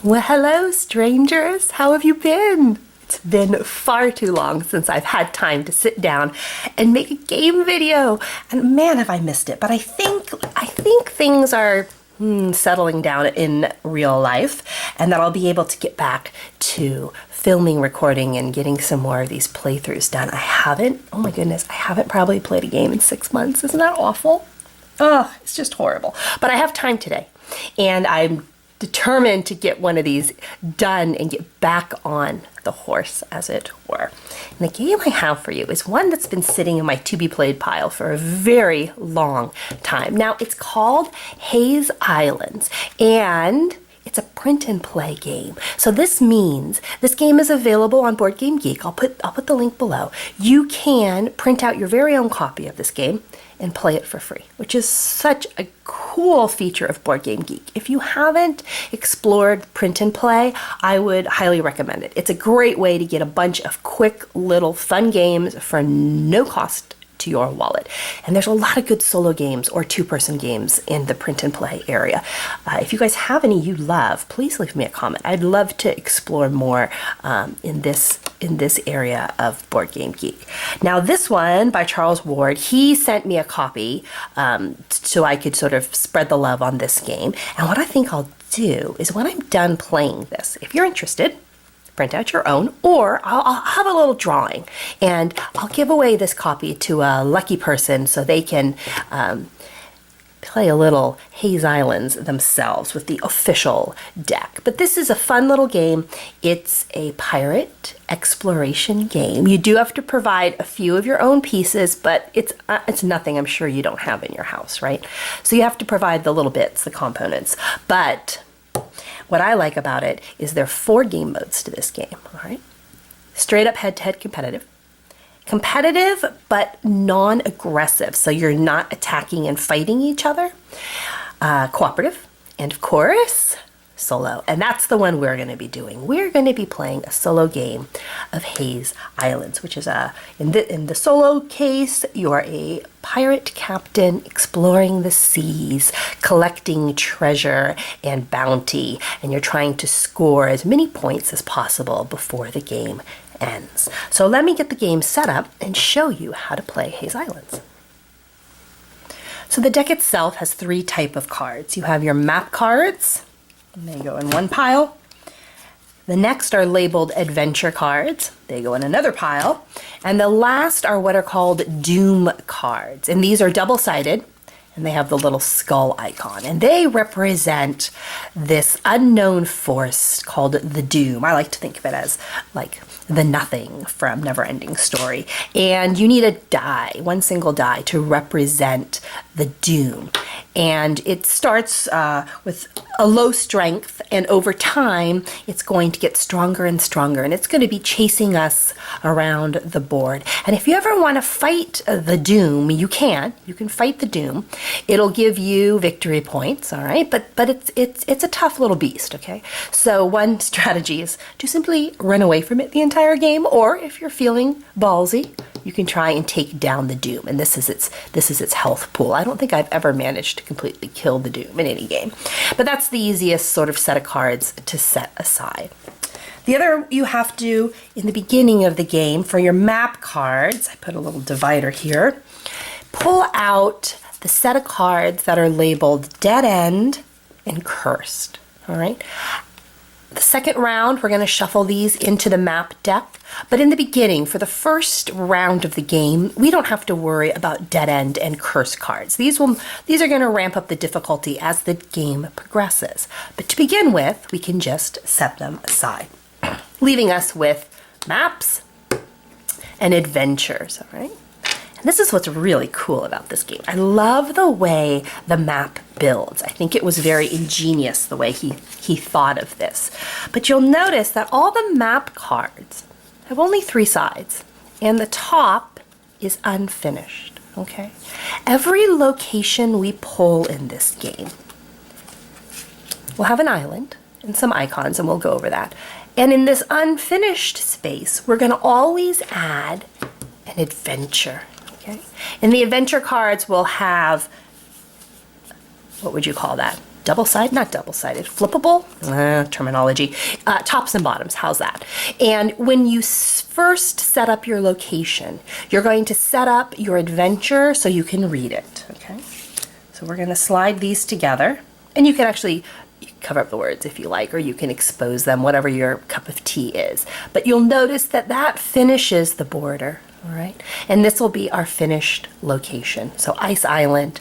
Well, hello, strangers. How have you been? It's been far too long since I've had time to sit down and make a game video. And man, have I missed it. But I think things are settling down in real life, and that I'll be able to get back to filming, recording, and getting some more of these playthroughs done. Oh my goodness, I haven't probably played a game in 6 months. Isn't that awful? Oh, it's just horrible. But I have time today, and I'm determined to get one of these done and get back on the horse, as it were. And the game I have for you is one that's been sitting in my to-be-played pile for a very long time. Now, it's called Haze Islands, and it's a print and play game. So this means this game is available on Board Game Geek. I'll put the link below. You can print out your very own copy of this game and play it for free, which is such a cool feature of Board Game Geek. If you haven't explored print and play, I would highly recommend it. It's a great way to get a bunch of quick little fun games for no cost to your wallet. And there's a lot of good solo games or two-person games in the print and play area. If you guys have any you love, please leave me a comment. I'd love to explore more in this area of Board Game Geek. Now, this one by Charles Ward, he sent me a copy so I could sort of spread the love on this game. And what I think I'll do is when I'm done playing this, if you're interested, print out your own, or I'll have a little drawing and I'll give away this copy to a lucky person so they can play a little Haze Islands themselves with the official deck. But this is a fun little game. It's a pirate exploration game. You do have to provide a few of your own pieces, but it's nothing I'm sure you don't have in your house, right? So you have to provide the little bits, the components. But what I like about it is there are 4 game modes to this game, all right? Straight up head-to-head competitive. Competitive, but non-aggressive, so you're not attacking and fighting each other. Cooperative, and of course, solo. And that's the one we're going to be doing. We're going to be playing a solo game of Haze Islands, which is in the solo case, you're a pirate captain exploring the seas, collecting treasure and bounty, and you're trying to score as many points as possible before the game ends. So let me get the game set up and show you how to play Haze Islands. So the deck itself has 3 types of cards. You have your map cards, and they go in one pile. The next are labeled adventure cards. They go in another pile. And the last are what are called doom cards. And these are double-sided, and they have the little skull icon. And they represent this unknown force called the doom. I like to think of it as like the nothing from Neverending Story. And you need a die, one single die, to represent the doom. And it starts with a low strength, and over time, it's going to get stronger and stronger, and it's going to be chasing us around the board. And if you ever want to fight the doom, you can fight the doom. It'll give you victory points, all right? But it's a tough little beast, okay? So one strategy is to simply run away from it the entire game, or if you're feeling ballsy, you can try and take down the doom, and this is its health pool. I don't think I've ever managed to completely kill the doom in any game, but that's the easiest sort of set of cards to set aside. The other you have to, in the beginning of the game, for your map cards, I put a little divider here, pull out the set of cards that are labeled Dead End and Cursed, all right? The second round, we're going to shuffle these into the map deck. But in the beginning, for the first round of the game, we don't have to worry about dead end and curse cards. These are going to ramp up the difficulty as the game progresses. But to begin with, we can just set them aside, leaving us with maps and adventures, all right? This is what's really cool about this game. I love the way the map builds. I think it was very ingenious the way he thought of this. But you'll notice that all the map cards have only 3 sides, and the top is unfinished, okay? Every location we pull in this game will have an island and some icons, and we'll go over that. And in this unfinished space, we're gonna always add an adventure. Okay. And the adventure cards will have, what would you call that? not double-sided, flippable terminology, tops and bottoms. How's that? And when you first set up your location, you're going to set up your adventure so you can read it. Okay. So we're going to slide these together, and you can actually cover up the words if you like, or you can expose them, whatever your cup of tea is. But you'll notice that that finishes the border. All right. And this will be our finished location. So Ice Island.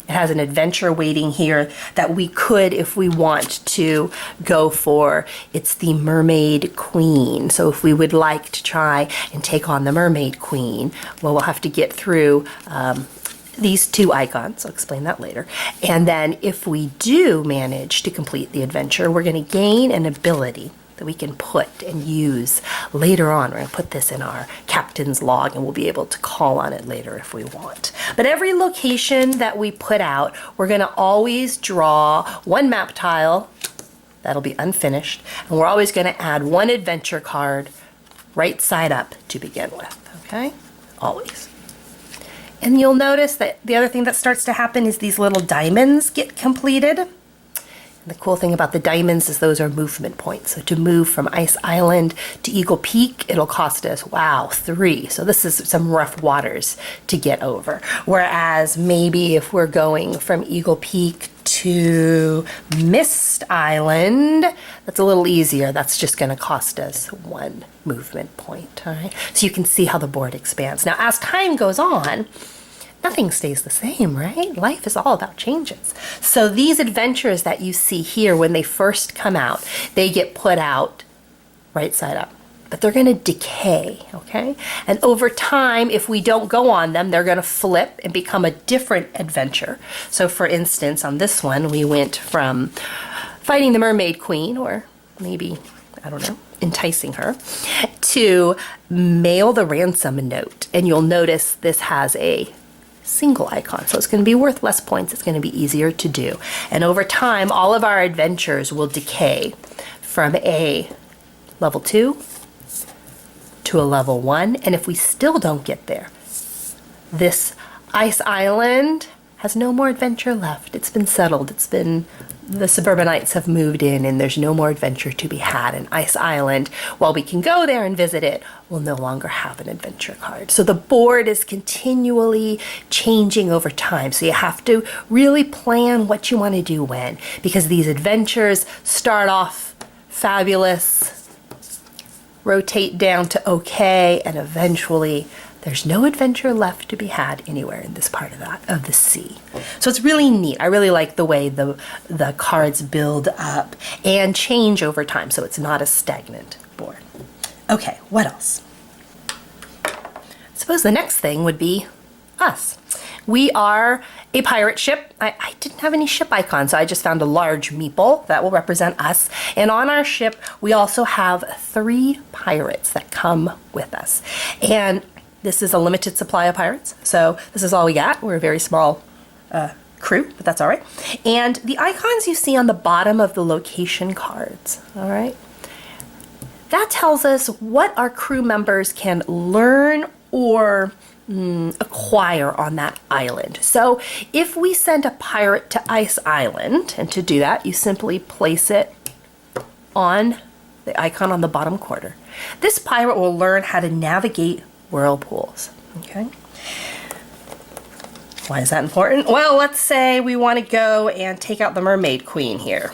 It has an adventure waiting here that we could, if we want to, go for. It's the Mermaid Queen. So if we would like to try and take on the Mermaid Queen, well, we'll have to get through these two icons. I'll explain that later. And then if we do manage to complete the adventure, we're going to gain an ability that we can put and use later on. We're going to put this in our captain's log, and we'll be able to call on it later if we want. But every location that we put out, we're going to always draw one map tile that'll be unfinished, and we're always going to add one adventure card right side up to begin with. Okay? Always. And you'll notice that the other thing that starts to happen is these little diamonds get completed. The cool thing about the diamonds is those are movement points. So to move from Ice Island to Eagle Peak, it'll cost us, wow, 3. So this is some rough waters to get over. Whereas maybe if we're going from Eagle Peak to Mist Island, that's a little easier. That's just going to cost us 1 movement point. All right. So you can see how the board expands. Now, as time goes on, nothing stays the same, right? Life is all about changes. So these adventures that you see here, when they first come out, they get put out right side up. But they're going to decay, okay? And over time, if we don't go on them, they're going to flip and become a different adventure. So for instance, on this one, we went from fighting the Mermaid Queen, or maybe, I don't know, enticing her, to mail the ransom note. And you'll notice this has a single icon, so it's going to be worth less points. It's going to be easier to do, and over time all of our adventures will decay from a level 2 to a level 1, and if we still don't get there, this Ice Island has no more adventure left. It's been settled. The suburbanites have moved in, and there's no more adventure to be had. And Ice Island, while we can go there and visit it, will no longer have an adventure card. So the board is continually changing over time. So you have to really plan what you want to do when, because these adventures start off fabulous, rotate down to okay, and eventually there's no adventure left to be had anywhere in this part of the sea. So it's really neat. I really like the way the cards build up and change over time, so it's not a stagnant board. Okay, what else? I suppose the next thing would be us. We are a pirate ship. I didn't have any ship icons, so I just found a large meeple that will represent us. And on our ship, we also have 3 pirates that come with us. And this is a limited supply of pirates, so this is all we got. We're a very small crew, but that's all right. And the icons you see on the bottom of the location cards, all right, that tells us what our crew members can learn or acquire on that island. So if we send a pirate to Ice Island, and to do that, you simply place it on the icon on the bottom corner. This pirate will learn how to navigate whirlpools. Okay. Why is that important? Well, let's say we want to go and take out the Mermaid Queen here.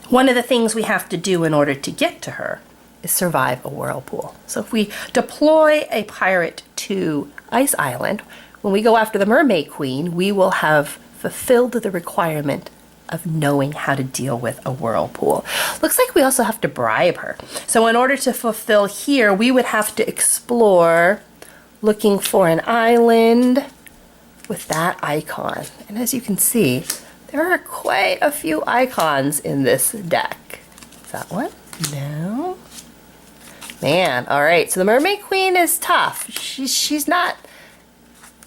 One of the things we have to do in order to get to her is survive a whirlpool. So if we deploy a pirate to Ice Island, when we go after the Mermaid Queen, we will have fulfilled the requirement of knowing how to deal with a whirlpool. Looks like we also have to bribe her. So in order to fulfill here, we would have to explore looking for an island with that icon. And as you can see, there are quite a few icons in this deck. Is that one? No. Man, all right. So the Mermaid Queen is tough. She's not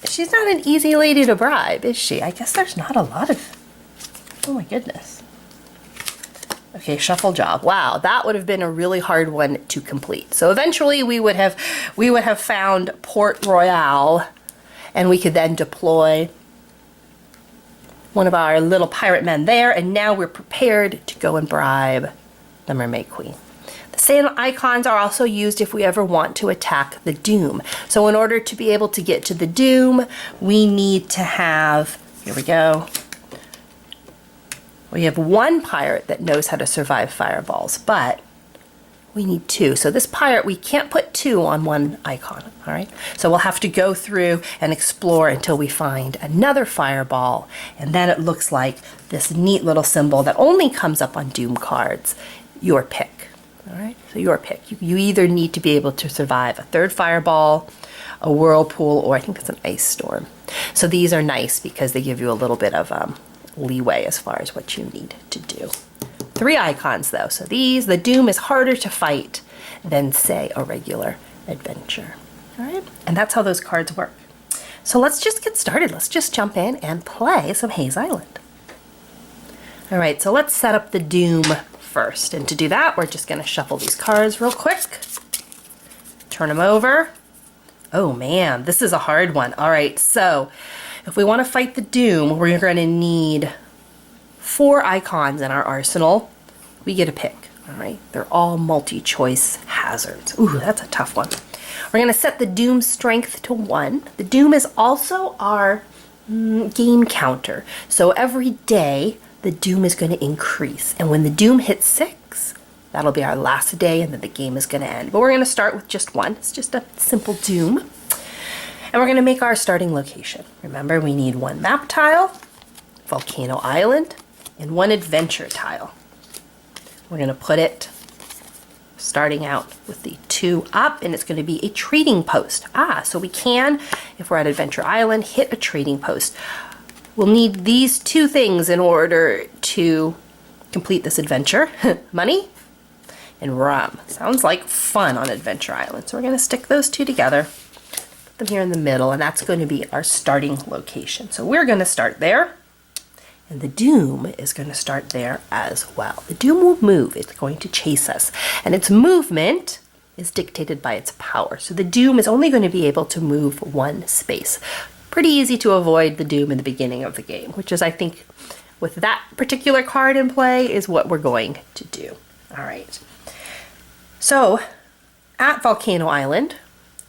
an easy lady to bribe, is she? I guess there's not a lot of. Oh my goodness. Okay, shuffle job. Wow, that would have been a really hard one to complete. So eventually we would have found Port Royal, and we could then deploy one of our little pirate men there, and now we're prepared to go and bribe the Mermaid Queen. The sand icons are also used if we ever want to attack the Doom. So in order to be able to get to the Doom, we need to have, here we go, we have one pirate that knows how to survive fireballs, but we need two. So this pirate, we can't put two on one icon, all right? So we'll have to go through and explore until we find another fireball, and then it looks like this neat little symbol that only comes up on Doom cards. Your pick, all right? So your pick. You either need to be able to survive a third fireball, a whirlpool, or I think it's an ice storm. So these are nice because they give you a little bit of leeway as far as what you need to do. 3 icons though, so the Doom is harder to fight than, say, a regular adventure. All right, and that's how those cards work. So let's just get started. Let's just jump in and play some Haze Island. All right, so let's set up the Doom first, and to do that, we're just gonna shuffle these cards real quick, turn them over. Oh man, this is a hard one. All right, so if we wanna fight the Doom, we're gonna need 4 icons in our arsenal. We get a pick, all right? They're all multi-choice hazards. Ooh, that's a tough one. We're gonna set the Doom strength to 1. The Doom is also our game counter. So every day, the Doom is gonna increase. And when the Doom hits 6, that'll be our last day, and then the game is gonna end. But we're gonna start with just 1. It's just a simple Doom. And we're gonna make our starting location. Remember, we need 1 map tile, Volcano Island, and 1 adventure tile. We're gonna put it starting out with the 2 up, and it's gonna be a trading post. So we can, if we're at Adventure Island, hit a trading post. We'll need these 2 things in order to complete this adventure. Money and rum. Sounds like fun on Adventure Island. So we're gonna stick those 2 together, put them here in the middle, and that's gonna be our starting location. So we're gonna start there. And the Doom is going to start there as well. The Doom will move. It's going to chase us. And its movement is dictated by its power. So the Doom is only going to be able to move 1 space. Pretty easy to avoid the Doom in the beginning of the game, which is, I think, with that particular card in play, is what we're going to do. All right. So at Volcano Island,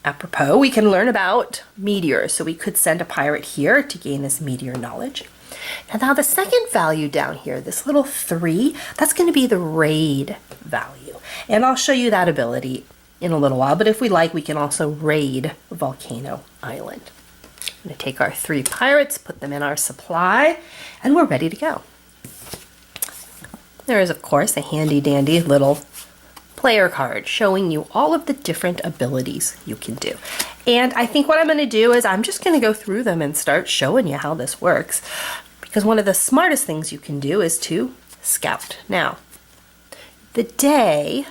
apropos, we can learn about meteors. So we could send a pirate here to gain his meteor knowledge. And now the second value down here, this little 3, that's going to be the raid value. And I'll show you that ability in a little while, but if we like, we can also raid Volcano Island. I'm going to take our 3 pirates, put them in our supply, and we're ready to go. There is, of course, a handy-dandy little player card showing you all of the different abilities you can do. And I think what I'm going to do is I'm just going to go through them and start showing you how this works. Because one of the smartest things you can do is to scout. Now, the day,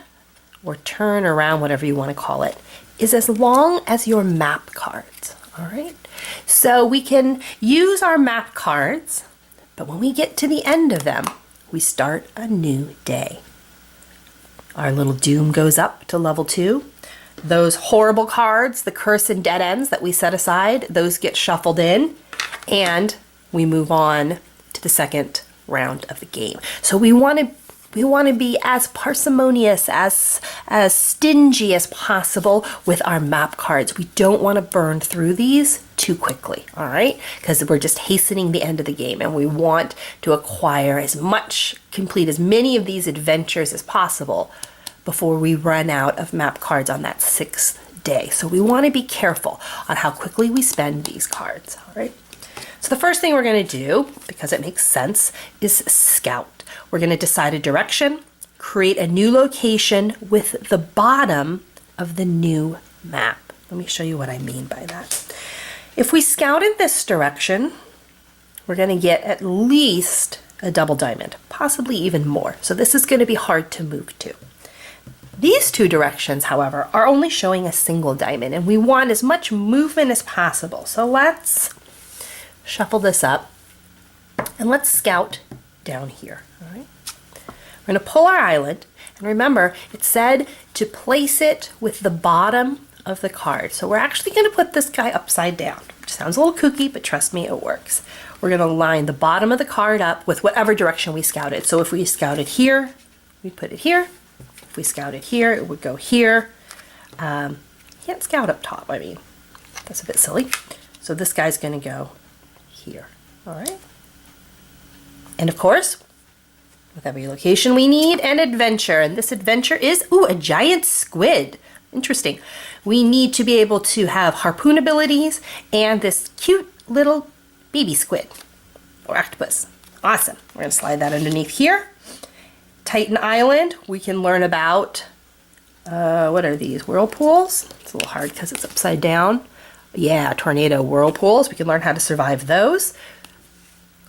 or turn around, whatever you want to call it, is as long as your map cards, all right? So we can use our map cards, but when we get to the end of them, we start a new day. Our little Doom goes up to level 2. Those horrible cards, the curse and dead ends that we set aside, those get shuffled in, and we move on to the second round of the game. So we want to be as parsimonious, as stingy as possible with our map cards. We don't want to burn through these too quickly, all right? Because we're just hastening the end of the game, and we want to acquire complete as many of these adventures as possible before we run out of map cards on that 6th day. So we want to be careful on how quickly we spend these cards, all right? So the first thing we're going to do, because it makes sense, is scout. We're going to decide a direction, create a new location with the bottom of the new map. Let me show you what I mean by that. If we scout in this direction, we're going to get at least a double diamond, possibly even more. So this is going to be hard to move to. These 2 directions, however, are only showing a single diamond, and we want as much movement as possible. So let's shuffle this up, and let's scout down here, all right? We're going to pull our island, and remember, it said to place it with the bottom of the card. So we're actually going to put this guy upside down, which sounds a little kooky, but trust me, it works. We're going to line the bottom of the card up with whatever direction we scouted. So if we scouted here, we'd put it here. If we scouted here, it would go here. Can't scout up top, I mean, that's a bit silly. So this guy's going to go here, all right? And of course, with every location we need an adventure, and this adventure is, ooh, a giant squid. Interesting. We need to be able to have harpoon abilities and this cute little baby squid or octopus. Awesome. We're going to slide that underneath here. Titan Island, we can learn about, what are these, whirlpools? It's a little hard because it's upside down. Yeah, tornado whirlpools. We can learn how to survive those,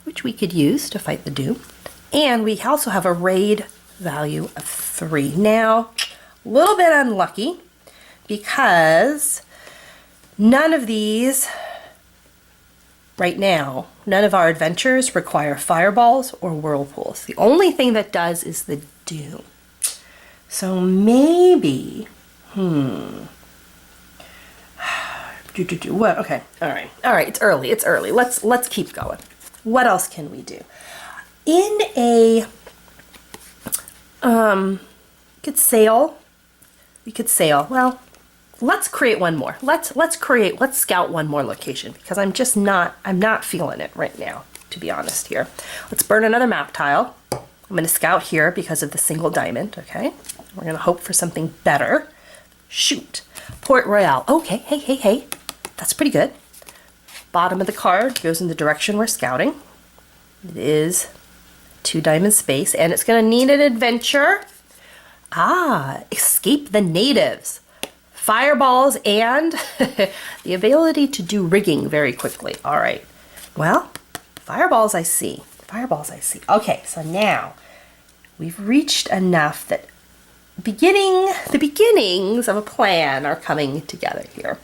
which we could use to fight the Doom. And we also have a raid value of 3. Now, a little bit unlucky because none of these, right now, none of our adventures require fireballs or whirlpools. The only thing that does is the Doom. So maybe, what? Okay, all right, it's early. Let's keep going. What else can we do? In a, we could sail. Well, let's create one more. Let's scout one more location because I'm not feeling it right now, to be honest here. Let's burn another map tile. I'm going to scout here because of the single diamond, okay? We're going to hope for something better. Shoot. Port Royale. Okay, hey. That's pretty good. Bottom of the card goes in the direction we're scouting. It is 2 diamond space, and it's going to need an adventure. Escape the natives. Fireballs and the ability to do rigging very quickly. All right. Well, fireballs I see. Okay, so now we've reached enough that the beginnings of a plan are coming together here.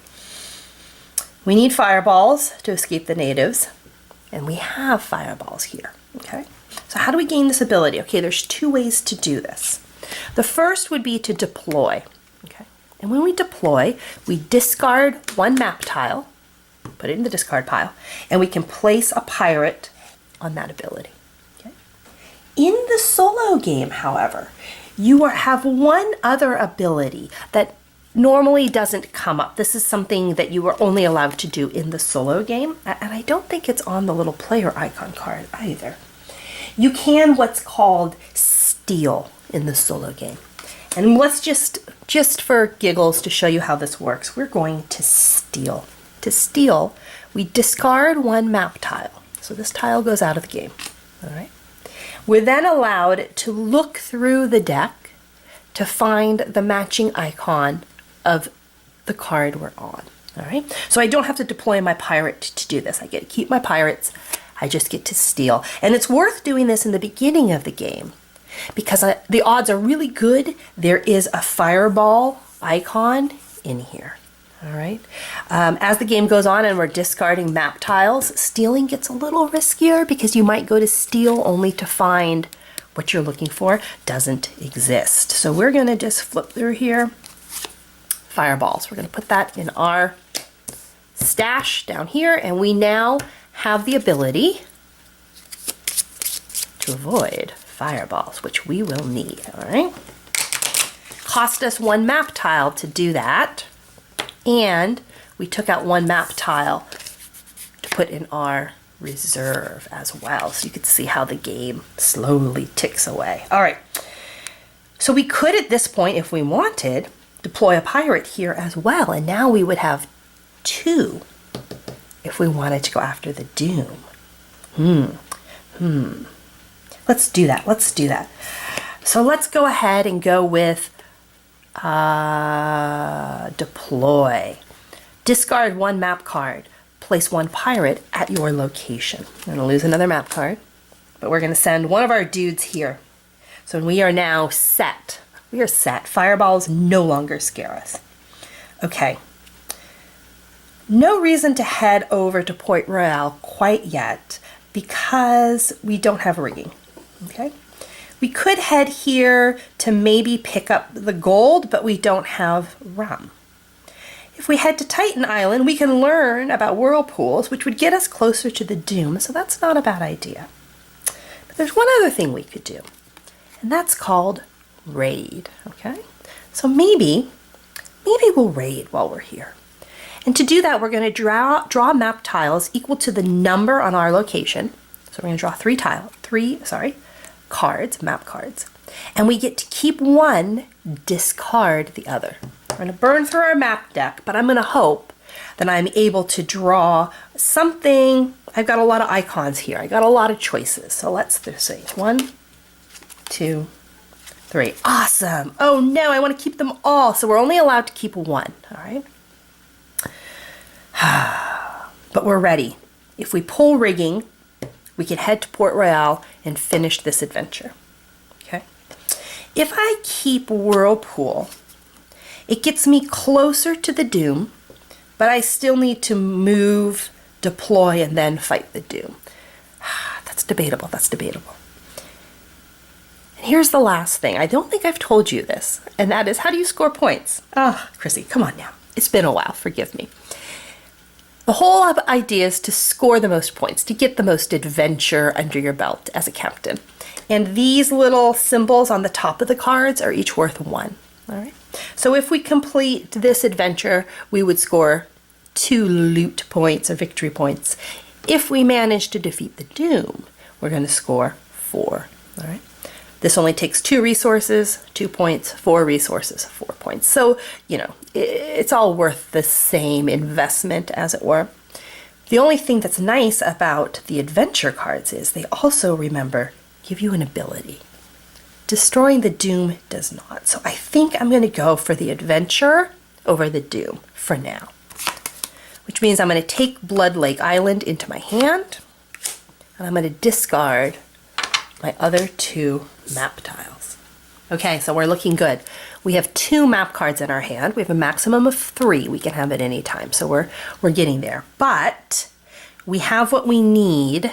We need fireballs to escape the natives, and we have fireballs here, okay? So how do we gain this ability? Okay, there's 2 ways to do this. The first would be to deploy, okay? And when we deploy, we discard 1 map tile, put it in the discard pile, and we can place a pirate on that ability, okay? In the solo game, however, you have one other ability that normally doesn't come up. This is something that you are only allowed to do in the solo game, and I don't think it's on the little player icon card either. You can what's called steal in the solo game. And let's just for giggles to show you how this works, we're going to steal. To steal, we discard 1 map tile. So this tile goes out of the game, all right? We're then allowed to look through the deck to find the matching icon of the card we're on, all right? So I don't have to deploy my pirate to do this. I get to keep my pirates. I just get to steal. And it's worth doing this in the beginning of the game because the odds are really good. There is a fireball icon in here, all right? As the game goes on and we're discarding map tiles, stealing gets a little riskier because you might go to steal only to find what you're looking for doesn't exist. So we're gonna just flip through here. Fireballs, we're gonna put that in our stash down here, and we now have the ability to avoid fireballs, which we will need, all right? Cost us 1 map tile to do that, and we took out 1 map tile to put in our reserve as well, so you could see how the game slowly ticks away. All right, so we could at this point, if we wanted, deploy a pirate here as well, and now we would have 2 if we wanted to go after the Doom. Let's do that. So let's go ahead and go with deploy. Discard 1 map card. Place 1 pirate at your location. I'm going to lose another map card, but we're going to send one of our dudes here. So we are now set. We are set. Fireballs no longer scare us. Okay. No reason to head over to Port Royale quite yet because we don't have rigging, okay? We could head here to maybe pick up the gold, but we don't have rum. If we head to Titan Island, we can learn about whirlpools, which would get us closer to the doom, so that's not a bad idea. But there's one other thing we could do, and that's called raid, okay? So maybe we'll raid while we're here. And to do that, we're going to draw map tiles equal to the number on our location. So we're going to draw three cards, map cards. And we get to keep one, discard the other. We're going to burn through our map deck, but I'm going to hope that I'm able to draw something. I've got a lot of icons here. I got a lot of choices. So let's see. 1, 2, 3. Awesome. Oh no, I want to keep them all. So we're only allowed to keep one. All right. But we're ready. If we pull rigging, we can head to Port Royale and finish this adventure. Okay. If I keep Whirlpool, it gets me closer to the doom, but I still need to move, deploy, and then fight the doom. That's debatable. That's debatable. And here's the last thing. I don't think I've told you this, and that is, how do you score points? Oh, Chrissy, come on now. It's been a while. Forgive me. The whole idea is to score the most points, to get the most adventure under your belt as a captain. And these little symbols on the top of the cards are each worth 1. All right. So if we complete this adventure, we would score 2 loot points or victory points. If we manage to defeat the doom, we're going to score 4. All right. This only takes 2 resources, 2 points, 4 resources, 4 points. So, you know, it's all worth the same investment, as it were. The only thing that's nice about the adventure cards is they also, remember, give you an ability. Destroying the doom does not. So I think I'm going to go for the adventure over the doom for now. Which means I'm going to take Blood Lake Island into my hand, and I'm going to discard my other 2 map tiles. Okay, so we're looking good. We have 2 map cards in our hand. We have a maximum of 3 we can have at any time. So we're getting there. But we have what we need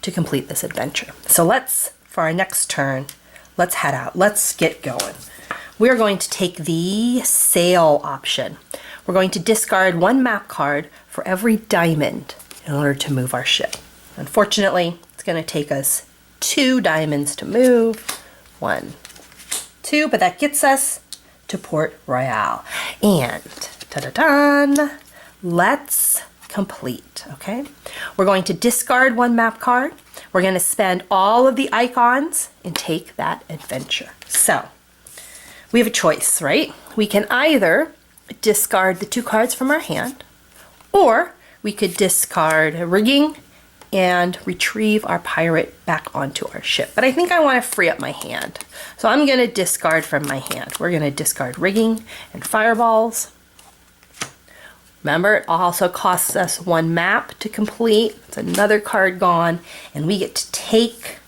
to complete this adventure. So for our next turn, let's head out. Let's get going. We're going to take the sail option. We're going to discard 1 map card for every diamond in order to move our ship. Unfortunately, it's going to take us 2 diamonds to move. 1, 2, but that gets us to Port Royale. And ta-da-dan, let's complete, okay? We're going to discard 1 map card. We're going to spend all of the icons and take that adventure. So we have a choice, right? We can either discard the 2 cards from our hand, or we could discard rigging and retrieve our pirate back onto our ship. But I think I want to free up my hand. So I'm going to discard from my hand. We're going to discard rigging and fireballs. Remember, it also costs us 1 map to complete. It's another card gone. And we get to take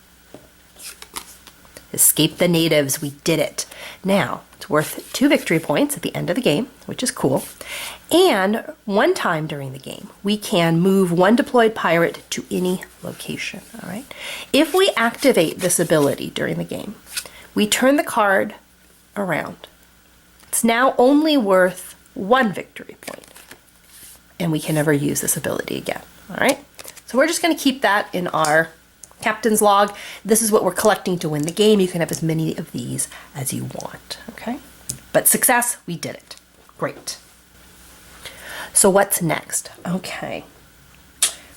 Escape the Natives. We did it. Now, it's worth 2 victory points at the end of the game, which is cool. And 1 time during the game, we can move 1 deployed pirate to any location, all right? If we activate this ability during the game, we turn the card around. It's now only worth 1 victory point, and we can never use this ability again, all right? So we're just gonna keep that in our captain's log. This is what we're collecting to win the game. You can have as many of these as you want, okay? But success, we did it. Great. So what's next? Okay.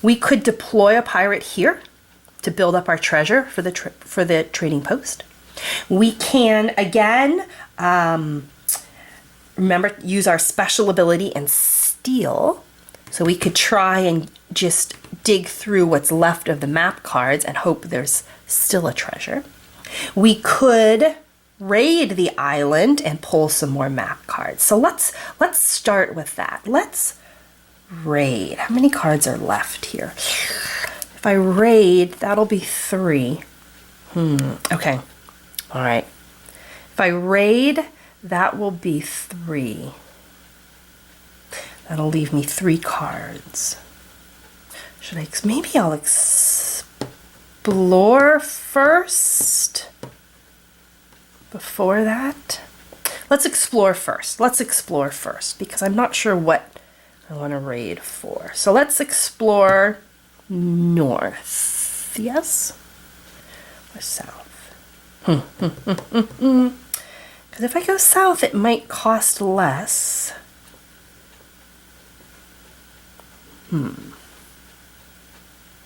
We could deploy a pirate here to build up our treasure for the trading post. We can, again, remember, use our special ability and steal. So we could try and just dig through what's left of the map cards and hope there's still a treasure. We could raid the island and pull some more map cards. So let's start with that. Let's raid. How many cards are left here? If I raid, that'll be 3. Okay. All right. If I raid, that will be 3. That'll leave me 3 cards. Maybe I'll explore first before that. let's explore first. Let's explore first because I'm not sure what I want to raid for. So let's explore north. Yes? Or south? Because if I go south, it might cost less.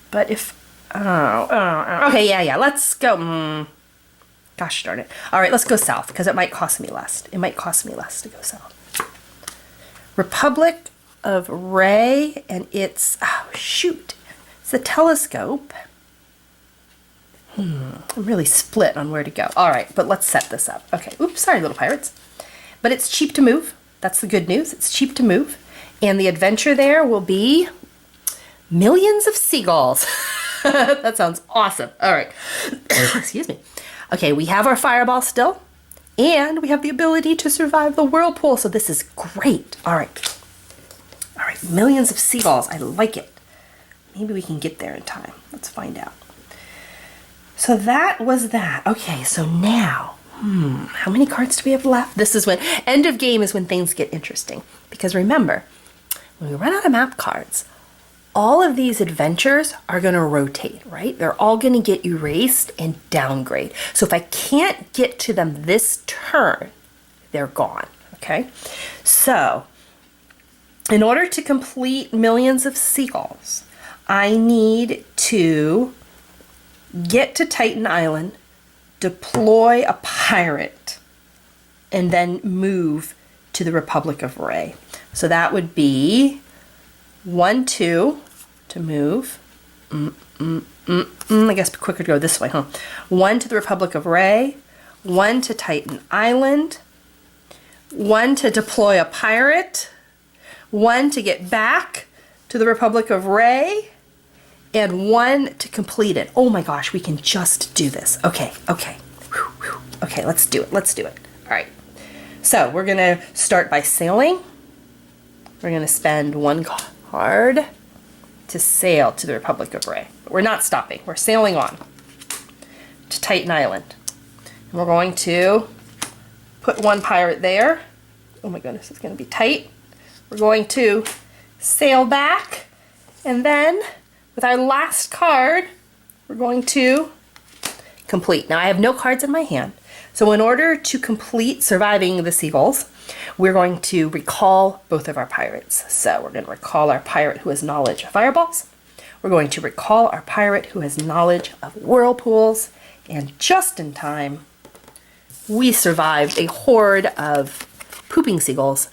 But if... okay, yeah, let's go... gosh darn it. All right, let's go south because it might cost me less. It might cost me less to go south. Republic of Ray, and it's... oh, shoot. It's a telescope. I'm really split on where to go. All right, but let's set this up. Okay, oops, sorry, little pirates. But it's cheap to move. That's the good news. It's cheap to move. And the adventure there will be millions of seagulls. That sounds awesome. All right. Excuse me. Okay, we have our fireball still, and we have the ability to survive the whirlpool, so this is great. All right. All right, millions of seagulls. I like it. Maybe we can get there in time. Let's find out. So that was that. Okay, so now, how many cards do we have left? This is when, end of game is when things get interesting. Because remember, when we run out of map cards, all of these adventures are going to rotate, right? They're all going to get erased and downgrade. So if I can't get to them this turn, they're gone, okay? So in order to complete millions of seagulls, I need to get to Titan Island, deploy a pirate, and then move to the Republic of Ray. So that would be 1, 2 to move. I guess quicker to go this way, huh? 1 to the Republic of Ray, 1 to Titan Island, 1 to deploy a pirate, 1 to get back to the Republic of Ray, and 1 to complete it. Oh my gosh, we can just do this. Okay. Okay, let's do it. All right. So we're gonna start by sailing. We're gonna spend 1 card to sail to the Republic of Ray. But we're not stopping. We're sailing on to Titan Island. And we're going to put 1 pirate there. Oh my goodness, it's gonna be tight. We're going to sail back, and then with our last card, we're going to complete. Now I have no cards in my hand, so in order to complete surviving the seagulls, we're going to recall both of our pirates. So we're going to recall our pirate who has knowledge of fireballs. We're going to recall our pirate who has knowledge of whirlpools, and just in time, we survived a horde of pooping seagulls.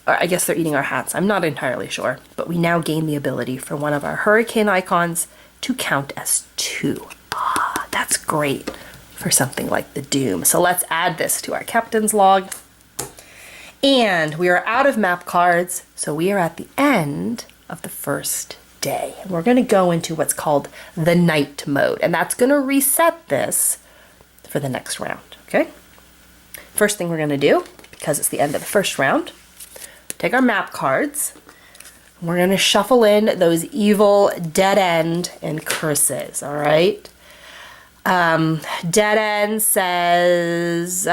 Or I guess they're eating our hats. I'm not entirely sure. But we now gain the ability for one of our hurricane icons to count as 2. Ah, that's great for something like the Doom. So let's add this to our captain's log. And we are out of map cards, so we are at the end of the first day. And we're going to go into what's called the night mode. And that's going to reset this for the next round, okay? First thing we're going to do, because it's the end of the first round, take our map cards. We're going to shuffle in those evil dead end and curses, all right? Dead end says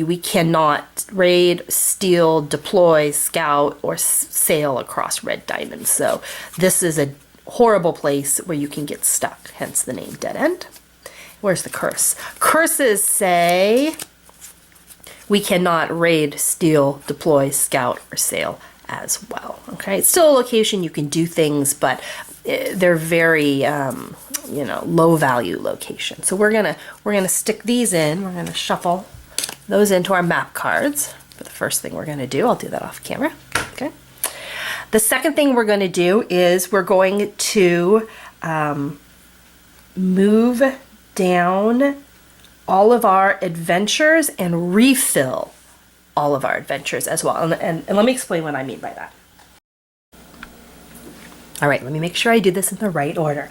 we cannot raid, steal, deploy, scout, or sail across red diamonds. So this is a horrible place where you can get stuck, hence the name dead end. Where's the curse? Curses say we cannot raid, steal, deploy, scout, or sail as well. Okay, it's still a location you can do things, but they're very low value location. So we're gonna stick these in. We're gonna shuffle those into our map cards for the first thing we're gonna do. I'll do that off camera. Okay. The second thing we're gonna do is we're going to move down all of our adventures and refill all of our adventures as well. And let me explain what I mean by that. All right, let me make sure I do this in the right order.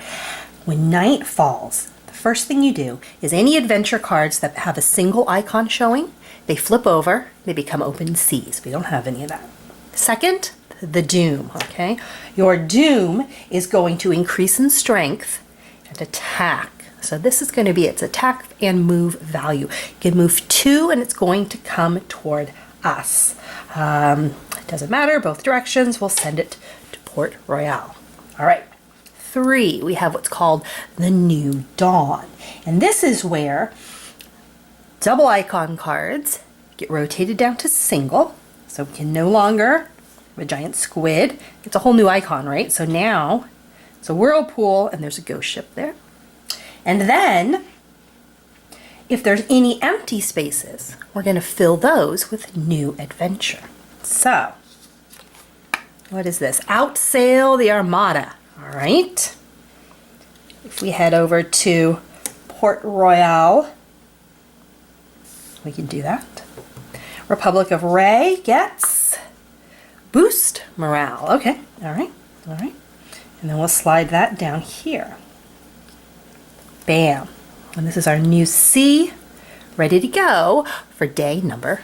When night falls, the first thing you do is any adventure cards that have a single icon showing, they flip over, they become open seas. We don't have any of that. Second, the Doom, okay? Your Doom is going to increase in strength and attack So this is going to be its attack and move value. You can move 2 and it's going to come toward us. It doesn't matter, both directions. We'll send it to Port Royal. All right. 3, we have what's called the New Dawn. And this is where double icon cards get rotated down to single. So we can no longer have a giant squid. It's a whole new icon, right? So now it's a whirlpool and there's a ghost ship there. And then if there's any empty spaces, we're going to fill those with new adventure. So what is this? Outsail the Armada. All right. If we head over to Port Royal, we can do that. Republic of Ray gets boost morale. Okay. All right. All right. And then we'll slide that down here. Bam. And this is our new sea, ready to go for day number